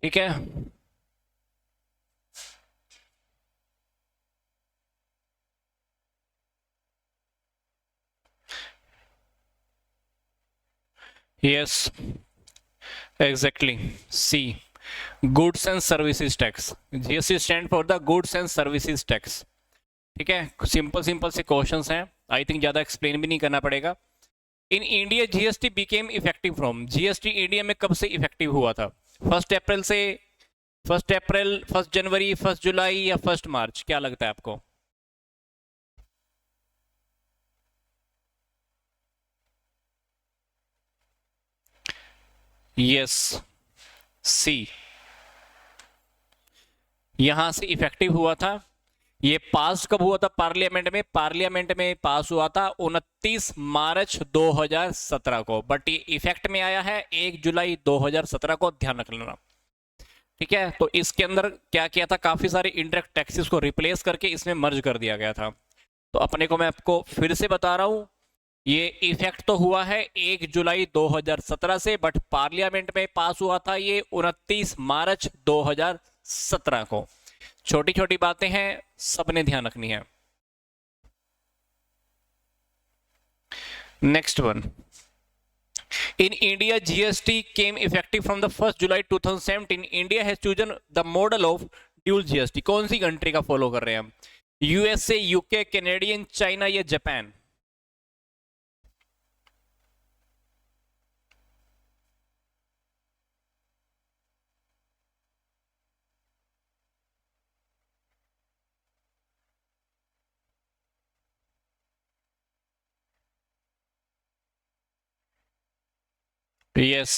ठीक है। Yes, exactly. C, goods and services tax. GST stand for the goods and services tax. ठीक है, simple simple से questions हैं, आई थिंक ज्यादा एक्सप्लेन भी नहीं करना पड़ेगा। In India GST became effective from, GST India में कब से इफेक्टिव हुआ था? 1 अप्रैल से, 1 अप्रैल, 1 जनवरी, 1 जुलाई या 1 मार्च, क्या लगता है आपको? यस, सी, यहां से इफेक्टिव हुआ था। ये पास कब हुआ था पार्लियामेंट में? पार्लियामेंट में पास हुआ था 29 मार्च 2017 को, बट ये इफेक्ट में आया है 1 जुलाई 2017 को, ध्यान रख लेना। ठीक है, तो इसके अंदर क्या किया था, काफी सारे इंडायरेक्ट टैक्सेस को रिप्लेस करके इसमें मर्ज कर दिया गया था। तो अपने को मैं आपको फिर से बता रहा हूं, ये इफेक्ट तो हुआ है 1 जुलाई 2017 से, बट पार्लियामेंट में पास हुआ था ये 29 मार्च 2017 को। छोटी छोटी बातें हैं, सबने ध्यान रखनी है। Next one, in India GST came effective from the 1 July 2017। India has chosen the model of dual GST. कौन सी कंट्री का फॉलो कर रहे हैं हम? यूएसए, यूके, कैनेडियन, चाइना या जापान? यस,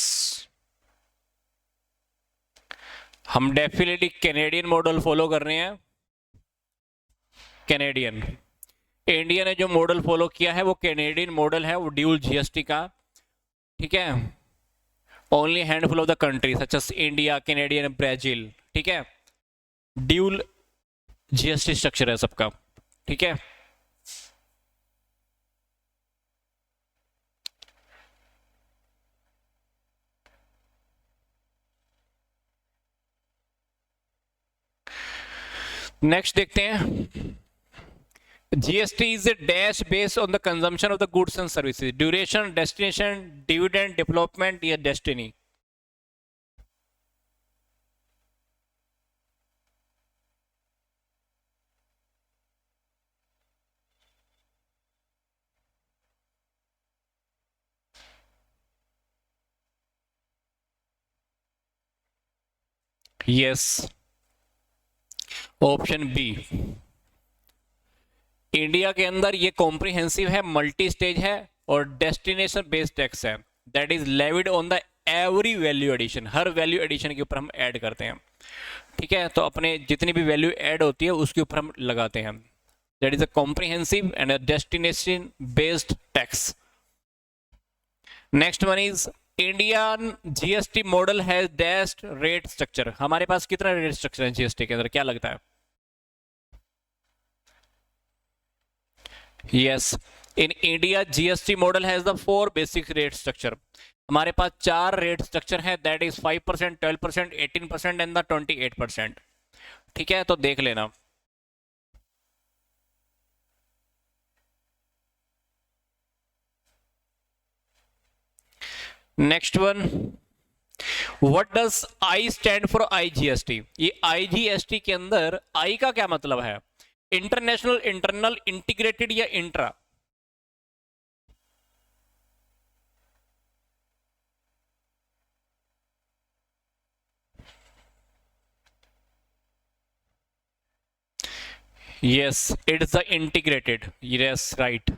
हम डेफिनेटली कैनेडियन मॉडल फॉलो कर रहे हैं। कैनेडियन, इंडिया ने जो मॉडल फॉलो किया है वो कैनेडियन मॉडल है, वो ड्यूल जीएसटी का। ठीक है, only handful of the country such as India, Canadian, Brazil. ठीक है, ड्यूल जीएसटी स्ट्रक्चर है सबका। ठीक है, नेक्स्ट देखते हैं। GST is a dash based on the consumption of the goods and services. Duration, destination, dividend, development या destiny? Yes, option B. India के अंदर ये कॉम्प्रिहेंसिव है, मल्टी स्टेज है और डेस्टिनेशन बेस्ड टैक्स है, that is levied on the every value addition. हर value addition के ऊपर हम ऐड करते हैं। ठीक है, तो अपने जितनी भी वैल्यू ऐड होती है उसके ऊपर हम लगाते हैं। That is a comprehensive and a destination based tax. Next one is Indian GST model has dashed rate structure. हमारे पास कितना रेट स्ट्रक्चर है जीएसटी के अंदर, क्या लगता है? Yes, in India GST model has the 4 basic rate structure. हमारे पास 4 rate structure है, दैट इज 5%, 12%, 18% एंड द 28%। ठीक है, तो देख लेना। Next one, what does I stand for IGST? ये आईजीएसटी के अंदर आई का क्या मतलब है? इंटरनेशनल, इंटरनल, इंटीग्रेटेड या intra? Yes, it's the integrated. Yes, right.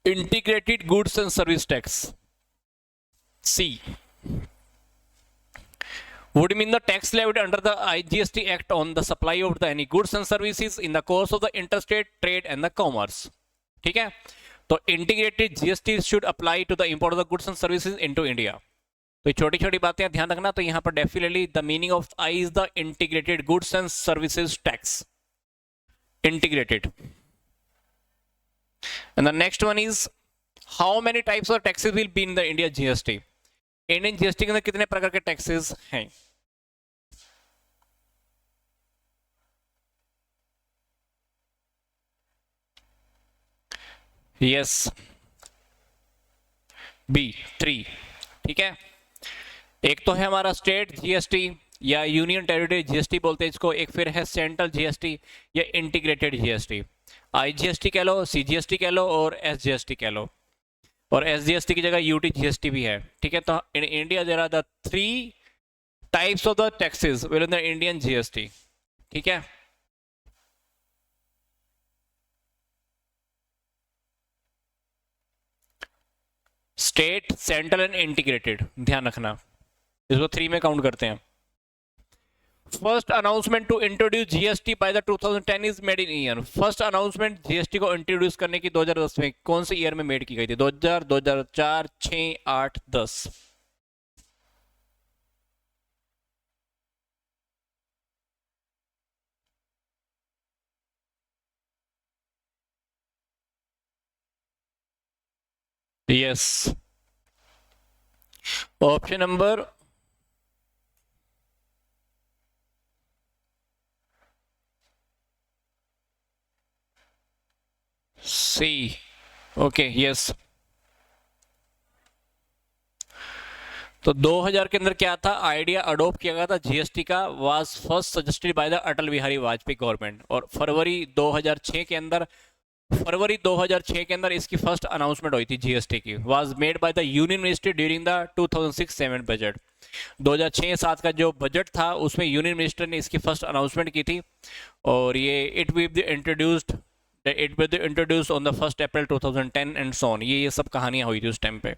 Integrated goods and service tax. C. Would mean the tax levied under the IGST Act on the supply of the any goods and services in the course of the interstate trade and the commerce. ठीक है, तो integrated GST should apply to the import of the goods and services into India. तो ये छोटी छोटी बातें ध्यान रखना। तो यहाँ पर definitely the meaning of I is the integrated goods and services tax, integrated. And the next one is how many types of taxes will be in the India GST? Indian GST के अंदर कितने प्रकार के taxes हैं? Yes, B 3। ठीक है, एक तो है हमारा स्टेट जीएसटी या यूनियन टेरिटरी जीएसटी बोलते हैं इसको, एक फिर है सेंट्रल जीएसटी या इंटीग्रेटेड जीएसटी। आईजीएसटी कह लो, सीजीएसटी कह लो और एसजीएसटी कह लो, और एसजीएसटी की जगह यूटी जीएसटी भी है। ठीक है, तो in India there are the 3 types of the taxes with in the Indian GST. ठीक है, स्टेट, सेंट्रल एंड इंटीग्रेटेड, ध्यान रखना इसको 3 में काउंट करते हैं। First announcement to introduce GST by the 2010 is made in year. First announcement GST को introduce करने की 2010 में कौन से ईयर में मेड की गई थी? 2000, 2004, 6, 8, 10? Yes, option number C. Okay, yes. तो 2000 के अंदर क्या था, आइडिया अडोप्ट किया गया था जीएसटी का, was first suggested by the Atal Bihari Vajpayee government, और फरवरी 2006 के अंदर इसकी फर्स्ट अनाउंसमेंट हुई थी जीएसटी की, was made by the union ministry during the 2006-7 budget. 2006-7 का जो बजट था उसमें यूनियन मिनिस्टर ने इसकी फर्स्ट अनाउंसमेंट की थी, और ये it will be introduced on the 1 April 2010 and so on. ये सब कहानियां हुई थी उस टाइम पे।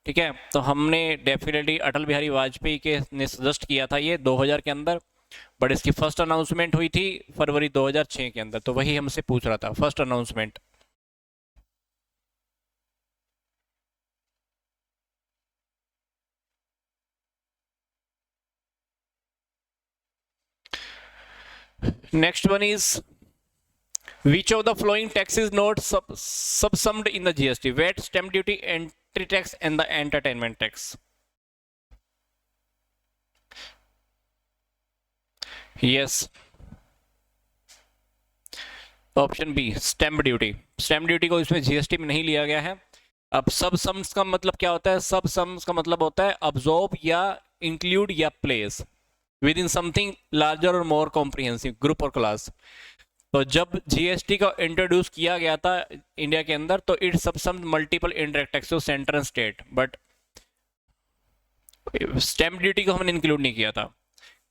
ठीक है, तो हमने डेफिनेटली अटल बिहारी वाजपेयी के ने सजेस्ट किया था ये 2000 के अंदर, बट इसकी फर्स्ट अनाउंसमेंट हुई थी फरवरी 2006 के अंदर, तो वही हमसे पूछ रहा था first announcement. Next one is which of the following taxes not subsumed in the GST? VAT, stamp duty, entry tax and the entertainment tax. Yes, option B stamp duty. Stamp duty को इसमें GST में नहीं लिया गया है। अब सब sums का मतलब क्या होता है? सब सम्स का मतलब होता है अब्जॉर्ब या इंक्लूड या place with in something larger और मोर कॉम्प्रिहेंसिव ग्रुप और क्लास। तो जब जीएसटी को इंट्रोड्यूस किया गया था इंडिया के अंदर, तो it subsume multiple indirect taxes centre and state, but stamp duty को हमने इंक्लूड नहीं किया था।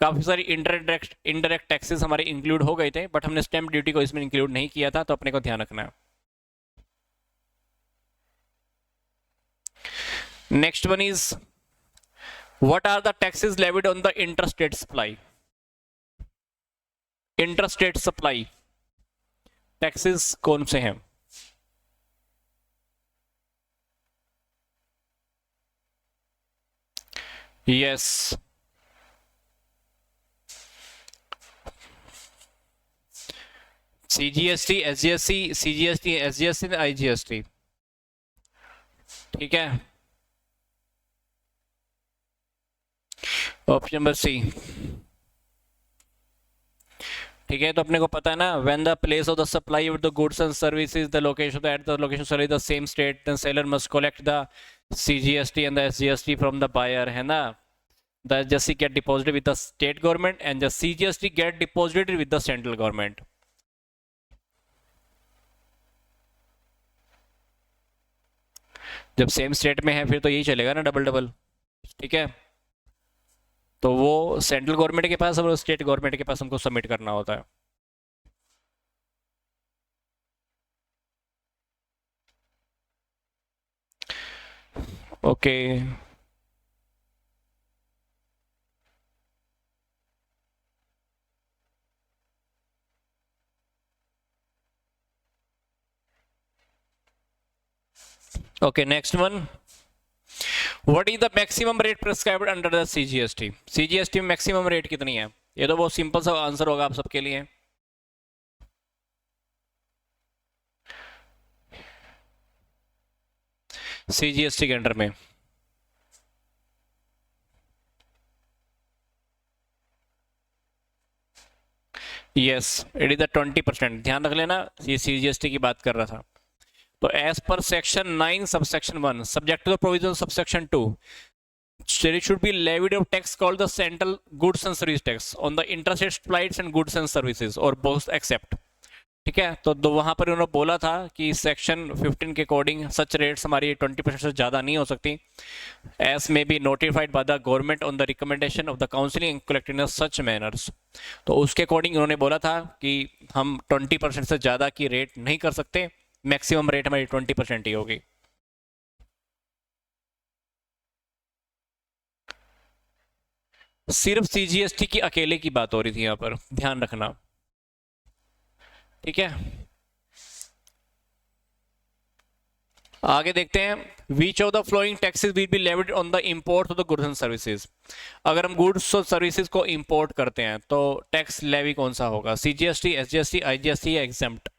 काफी सारी इनडायरेक्ट टैक्सेस हमारे इंक्लूड हो गए थे, बट हमने स्टैम्प ड्यूटी को इसमें इंक्लूड नहीं किया था, तो अपने को ध्यान रखना है। Next one is what are the taxes levied on the interstate supply? Interstate supply taxes कौन से हैं? Yes, CGST, SGST, CGST, SGST, IGST. ठीक है, ऑप्शन नंबर सी। ठीक है, तो अपने को पता है ना, when the place of the supply of the goods and services the location at the location service the same state, then seller must collect the CGST and the SGST from the buyer, है ना। The SGST get deposited with the state government and the CGST get deposited with the central government. जब same state में है फिर तो यही चलेगा ना, डबल डबल। ठीक है, तो वो सेंट्रल गवर्नमेंट के पास और स्टेट गवर्नमेंट के पास हमको सबमिट करना होता है। Okay, okay, next one, what is the maximum rate prescribed under the CGST? CGST में मैक्सिमम रेट कितनी है? ये तो बहुत सिंपल सा आंसर होगा आप सबके लिए। सीजीएसटी के अंडर में यस, इट इज द 20%। ध्यान रख लेना, ये सीजीएसटी की बात कर रहा था। तो as per section 9 subsection 1 subject to the provision subsection 2 there should be levied of tax called the central goods and service tax on the interstate flights and goods and services or both except। ठीक है, तो वहां पर उन्होंने बोला था कि section 15 के अकॉर्डिंग सच रेट्स हमारी 20% से ज़्यादा नहीं हो सकती, S may be notified by the government on the recommendation of the counselling and collected in such manners. तो उसके अकॉर्डिंग उन्होंने बोला था कि हम 20% से ज़्यादा की रेट नहीं कर सकते, मैक्सिमम रेट हमारी 20% ही होगी। सिर्फ सीजीएसटी की अकेले की बात हो रही थी यहाँ पर, ध्यान रखना, ठीक है। आगे देखते हैं, which of the flowing taxes will be levied on the import of the goods and services. अगर हम गुड्स और सर्विसेज को इंपोर्ट करते हैं तो टैक्स लेवी कौन सा होगा, सीजीएसटी, एसजीएसटी, आईजीएसटी या एग्जेम्प्ट?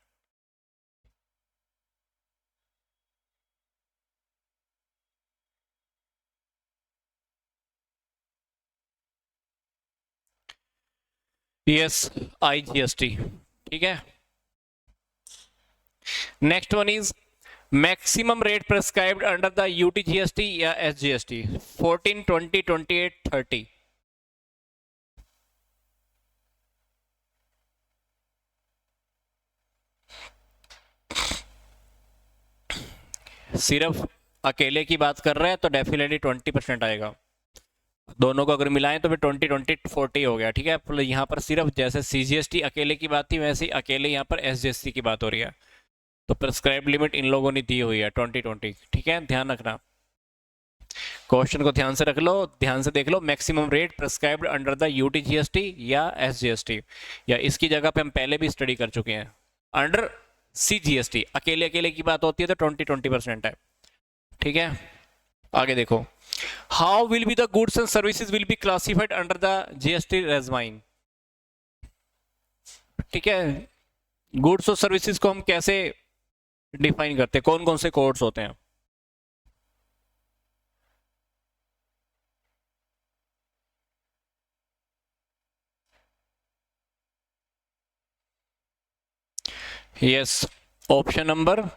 यस, आईजीएसटी, ठीक है। Next one is maximum rate prescribed under the UTGST या एसजीएसटी, 14, 20, 28, 30। सिर्फ अकेले की बात कर रहे हैं तो डेफिनेटली 20% आएगा, दोनों को अगर मिलाएं तो फिर 20, 20, 40 हो गया, ठीक है। यहाँ पर सिर्फ जैसे सीजीएसटी अकेले की बात थी वैसे ही अकेले यहाँ पर एसजीएसटी की बात हो रही है, तो प्रेस्क्राइब लिमिट इन लोगों ने दी हुई है 20, ठीक है, ध्यान रखना। क्वेश्चन को ध्यान से रख लो, ध्यान से देख लो, maximum rate prescribed under the UTGST या एसजीएसटी, या इसकी जगह पे हम पहले भी स्टडी कर चुके हैं। अंडर सीजीएसटी अकेले अकेले की बात होती है तो 20% है, ठीक है। आगे देखो, how will be the goods and services will be classified under the GST regime, ठीक है। गुड्स और सर्विसेज को हम कैसे डिफाइन करते हैं, कौन कौन से कोड्स होते हैं? यस, ऑप्शन नंबर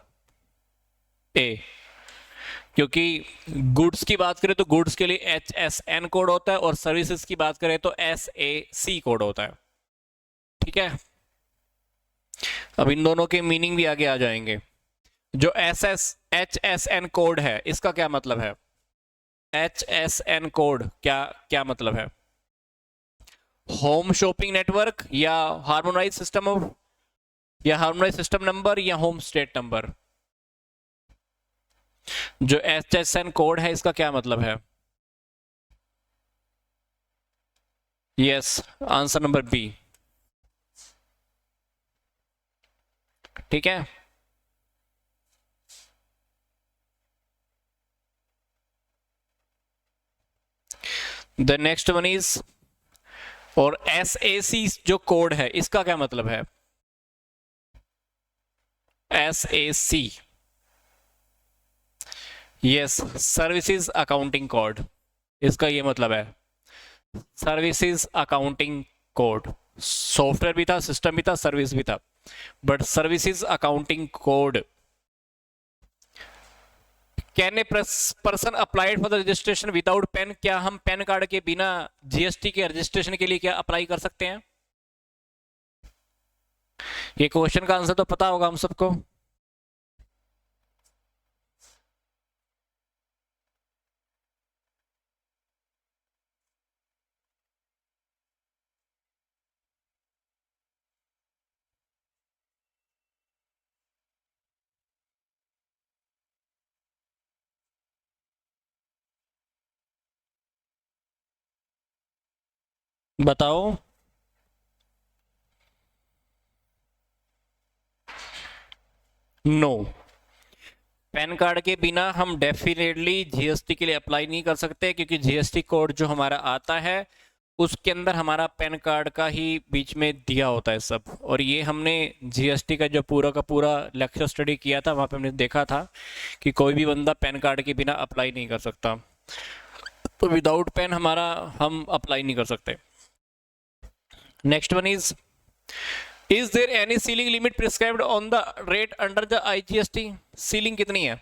ए, क्योंकि गुड्स की बात करें तो गुड्स के लिए HSN कोड होता है और सर्विसेज की बात करें तो SAC कोड होता है, ठीक है। अब इन दोनों के मीनिंग भी आगे आ जाएंगे। जो HSN कोड है इसका क्या मतलब है? HSN कोड क्या क्या मतलब है? होम शॉपिंग नेटवर्क या हार्मोनाइज सिस्टम ऑफ, या हार्मोनाइज सिस्टम नंबर या होम स्टेट नंबर? जो HSN कोड है इसका क्या मतलब है? यस, आंसर नंबर बी, ठीक है। द नेक्स्ट वन इज, और SAC जो कोड है इसका क्या मतलब है? SAC, yes, services accounting code, इसका ये मतलब है, सर्विसेज अकाउंटिंग कोड। सॉफ्टवेयर भी था, सिस्टम भी था, सर्विस भी था, but services accounting code. Can a person applied for the registration without PAN, क्या हम पेन कार्ड के बिना जीएसटी के रजिस्ट्रेशन के लिए क्या अप्लाई कर सकते हैं? ये क्वेश्चन का आंसर तो पता होगा हम सबको। बताओ। नो, पैन कार्ड के बिना हम डेफिनेटली जीएसटी के लिए अप्लाई नहीं कर सकते, क्योंकि जीएसटी कोड जो हमारा आता है उसके अंदर हमारा पैन कार्ड का ही बीच में दिया होता है सब। और ये हमने जीएसटी का जो पूरा का पूरा लेक्चर स्टडी किया था वहाँ पे हमने देखा था कि कोई भी बंदा पैन कार्ड के बिना अप्लाई नहीं कर सकता, तो विदाउट पेन हमारा हम अप्लाई नहीं कर सकते। Next one is, is there any ceiling limit prescribed on the rate under the IGST? Ceiling कितनी है?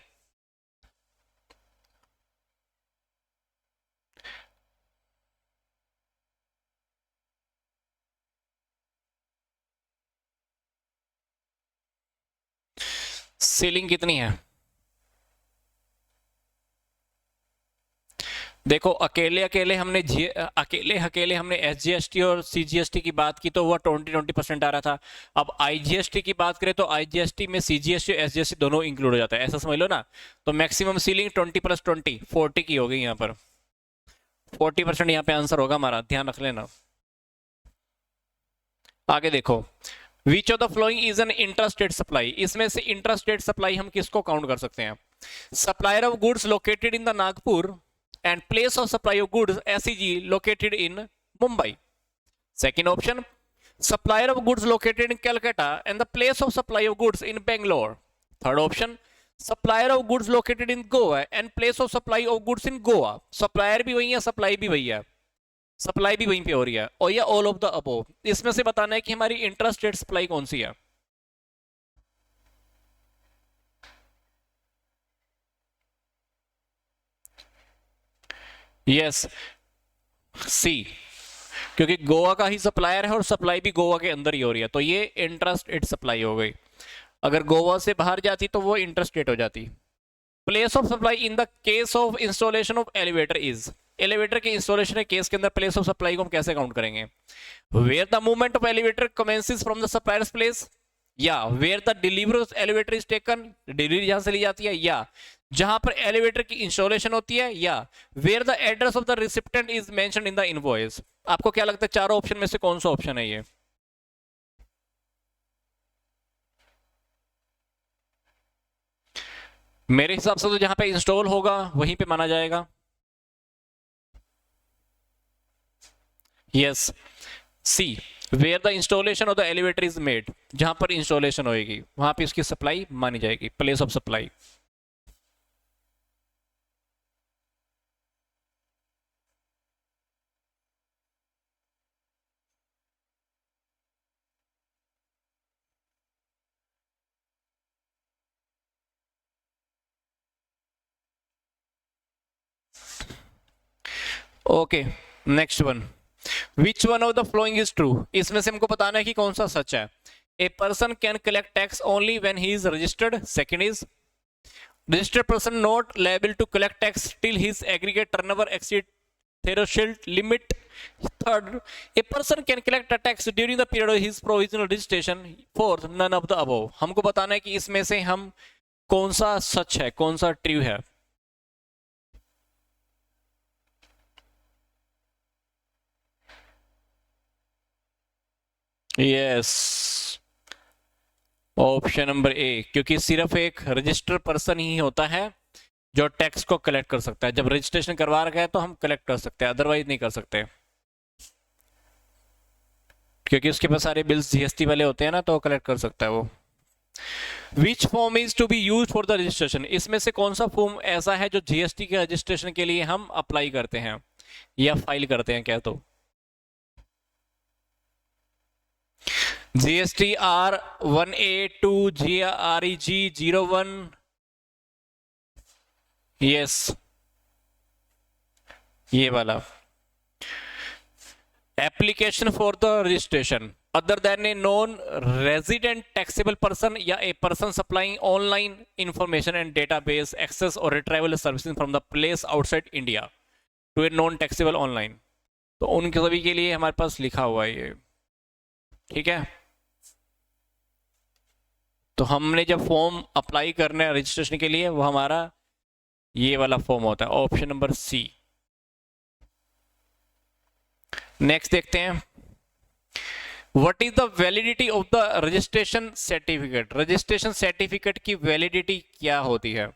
सीलिंग कितनी है? देखो अकेले अकेले हमने एसजीएसटी और सीजीएसटी की बात की तो वह 20% आ रहा था। अब आईजीएसटी की बात करें तो आईजीएसटी में सीजीएसटी और एसजीएसटी दोनों इंक्लूड हो जाता है, ऐसा समझ लो ना। तो मैक्सिमम सीलिंग 20 + 20 40 की हो गई यहाँ पर। 40% यहाँ पे आंसर होगा हमारा, ध्यान रख लेना। आगे देखो, विच of the following is an intrastate supply? इसमें से इंट्रास्टेट सप्लाई हम किसको काउंट कर सकते हैं? Supplier of goods located in the Nagpur and place of supply of goods SEG located in Mumbai. Second option, supplier of goods located in Calcutta and the place of supply of goods in Bangalore. Third option, supplier of goods located in Goa and place of supply of goods in Goa. Supplier भी वही है, supply भी वही है, supply भी वहीं पे हो रही है, और या ऑल ऑफ द अबोव। इसमें से बताना है कि हमारी इंट्रास्टेट सप्लाई कौन सी है। यस, सी, क्योंकि गोवा का ही सप्लायर है और सप्लाई भी गोवा के अंदर ही हो रही है, तो ये इंट्रास्टेट सप्लाई हो गई। अगर गोवा से बाहर जाती तो वो इंट्रास्टेट हो जाती। Place of supply in the case of installation of elevator is, elevator के इंस्टॉलेशन के केस के अंदर प्लेस ऑफ सप्लाई को हम कैसे काउंट करेंगे? Where the movement of elevator commences from the supplier's place, या where the delivery of elevator is taken, delivery जहां से ली जाती है, या जहां पर एलिवेटर की इंस्टॉलेशन होती है, या where the address of the recipient is mentioned in the invoice. आपको क्या लगता है चारों ऑप्शन में से कौन सा ऑप्शन है ये? मेरे हिसाब से तो जहां पे इंस्टॉल होगा वहीं पे माना जाएगा। Yes, C, where the installation of the elevator is made, जहां पर इंस्टॉलेशन होगी वहां पे उसकी सप्लाई मानी जाएगी, place of supply. Okay, next one, which one of the following is true? इसमें से हमको बताना है कि कौन सा सच है। A person can collect tax only when he is registered. Second is, registered person not liable to collect tax till his aggregate turnover exceed threshold limit. Third, a person can collect a tax during the period of his provisional registration. Fourth, none of the above. हमको बताना है कि इसमें से हम कौन सा सच है, कौन सा ट्रू है। यस, ऑप्शन नंबर ए, क्योंकि सिर्फ एक रजिस्टर पर्सन ही होता है जो टैक्स को कलेक्ट कर सकता है। जब रजिस्ट्रेशन करवा रखा है तो हम कलेक्ट कर सकते हैं, अदरवाइज नहीं कर सकते, क्योंकि उसके पास सारे बिल्स जीएसटी वाले होते हैं ना, तो कलेक्ट कर सकता है वो। Which form is to be use for the registration? इसमें से कौन सा फॉर्म ऐसा है जो जीएसटी के रजिस्ट्रेशन के लिए हम अप्लाई करते हैं या फाइल करते हैं? क्या तो GST R1A2 GREG01, यस, ये वाला। Application for the registration other than a non resident taxable person या a person supplying online information and database access or retrieval services from the place outside India to a non taxable online. तो उनके सभी के लिए हमारे पास लिखा हुआ है ये, ठीक है। तो हमने जब फॉर्म अप्लाई करना है रजिस्ट्रेशन के लिए, वो हमारा ये वाला फॉर्म होता है, ऑप्शन नंबर सी। नेक्स्ट देखते हैं, what is the validity of the registration certificate? Registration certificate की वैलिडिटी क्या होती है?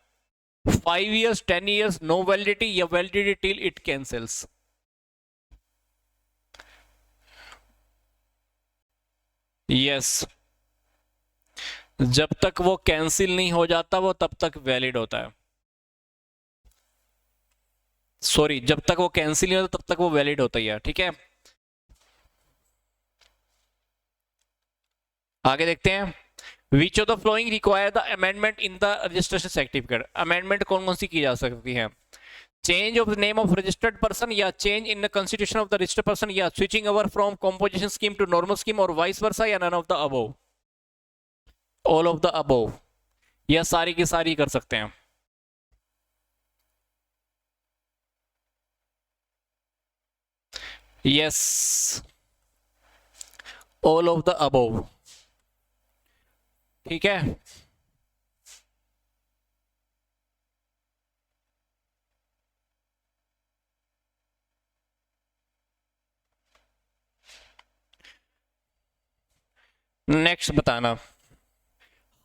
5 years, 10 years, नो वैलिडिटी, या validity till it cancels? Yes, जब तक वो कैंसिल नहीं हो जाता वो तब तक वैलिड होता है। सॉरी, जब तक वो कैंसिल नहीं होता तब तक वो वैलिड होता ही है, ठीक है। आगे देखते हैं, which of the following require the amendment in the registration certificate. Amendment कौन कौन सी की जा सकती है? Change of the name of registered person, या change in the constitution of the registered person, या switching over from composition scheme to normal scheme, और वाइस वर्सा, या none of the above, all of the above, या सारी की सारी कर सकते हैं। Yes, all of the above. ठीक है, नेक्स्ट बताना,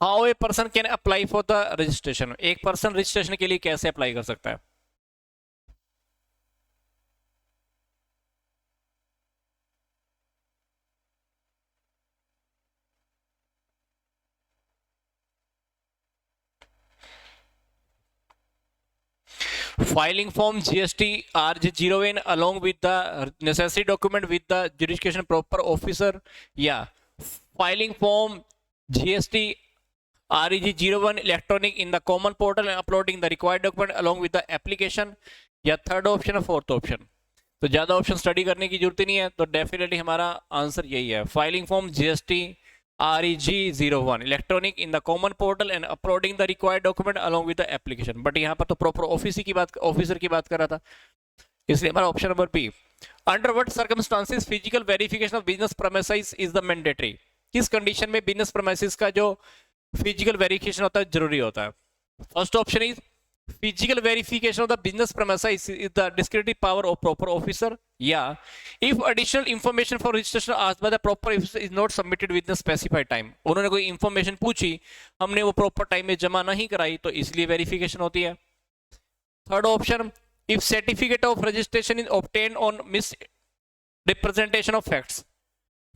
how a person can apply for the registration. एक पर्सन रजिस्ट्रेशन के लिए कैसे अप्लाई कर सकता है? Filing form GST RG01 along with the necessary document with the jurisdiction proper officer, या filing form GST REG01 electronic in the common portal and uploading the required document along with the application, या third option है fourth option. तो ज्यादा option study करने की जरूरत नहीं है, तो डेफिनेटली हमारा आंसर यही है, filing form GST REG01 electronic in the common portal and uploading the required document along with the application. But यहाँ पर तो प्रॉपर ऑफिसर की बात कर रहा था, इसलिए हमारा option number B. Under what circumstances physical verification of business premises is the mandatory. किस कंडीशन में बिजनेस प्रीमाइसेस का जो फिजिकल वेरिफिकेशन होता है जरूरी होता है? First option is physical verification of the business premises is the discretionary power of proper officer, yeah, if additional information for registration asked by the proper officer is not submitted within the specified time। उन्होंने कोई information पूछी, हमने वो proper time में जमा नहीं कराई, तो इसलिए वेरिफिकेशन होती है। Third option, if certificate of registration is obtained on misrepresentation of facts,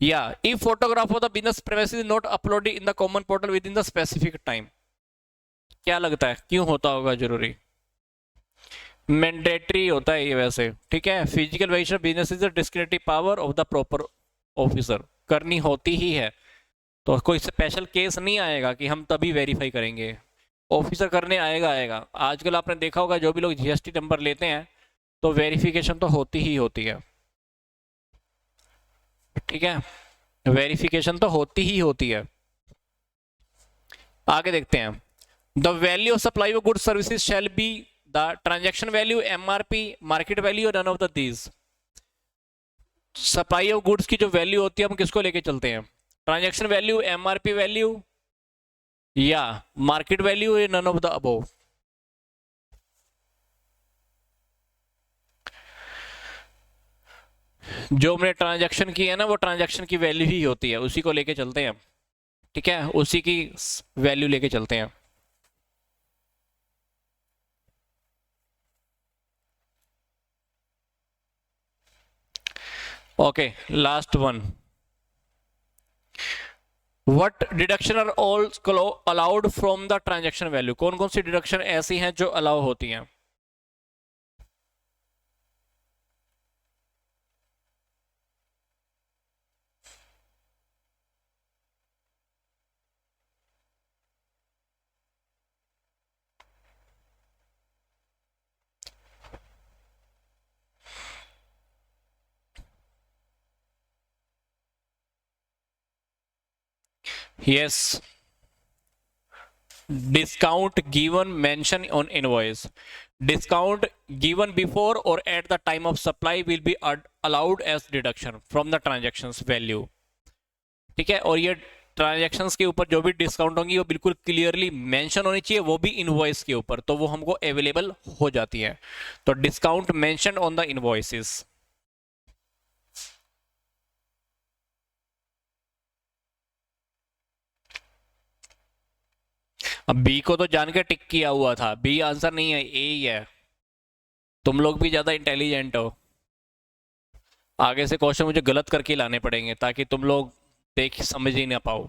yeah, if photograph of the business premises is not uploaded in the common portal within the specific time। क्या लगता है क्यों होता होगा जरूरी? Mandatory होता है ये वैसे, ठीक है। Physical verification business is the discretionary power of the proper officer, करनी होती ही है, तो कोई स्पेशल केस नहीं आएगा कि हम तभी वेरीफाई करेंगे, ऑफिसर करने आएगा। आजकल आपने देखा होगा जो भी लोग जीएसटी नंबर लेते हैं तो वेरिफिकेशन तो होती ही होती है, ठीक है, वेरिफिकेशन तो होती ही होती है। आगे देखते हैं, the value of supply of goods services shall be the transaction value, MRP, market value, or none of the these. Supply of goods की जो वैल्यू होती है हम किसको लेके चलते हैं? ट्रांजैक्शन वैल्यू, एमआरपी वैल्यू, या मार्केट वैल्यू, या नन ऑफ द अबोव। जो हमने ट्रांजैक्शन की है ना, वो ट्रांजैक्शन की वैल्यू ही होती है, उसी को लेके चलते हैं, ठीक है, उसी की वैल्यू लेके चलते हैं। Okay, last one, what deduction are all allowed from the transaction value. कौन कौन सी डिडक्शन ऐसी हैं जो अलाउ होती हैं? Yes, discount given mention on invoice, discount given before or at the time of supply will be allowed as deduction from the transactions value, ठीक है। और ये ट्रांजैक्शंस के ऊपर जो भी डिस्काउंट होंगी वो बिल्कुल क्लियरली मेंशन होनी चाहिए, वो भी इनवॉइस के ऊपर, तो वो हमको अवेलेबल हो जाती है। तो discount mention on the invoices. अब बी को तो जान के टिक किया हुआ था, बी आंसर नहीं है, ए ही है। तुम लोग भी ज्यादा इंटेलिजेंट हो, आगे से क्वेश्चन मुझे गलत करके लाने पड़ेंगे ताकि तुम लोग देख समझ ही ना पाओ।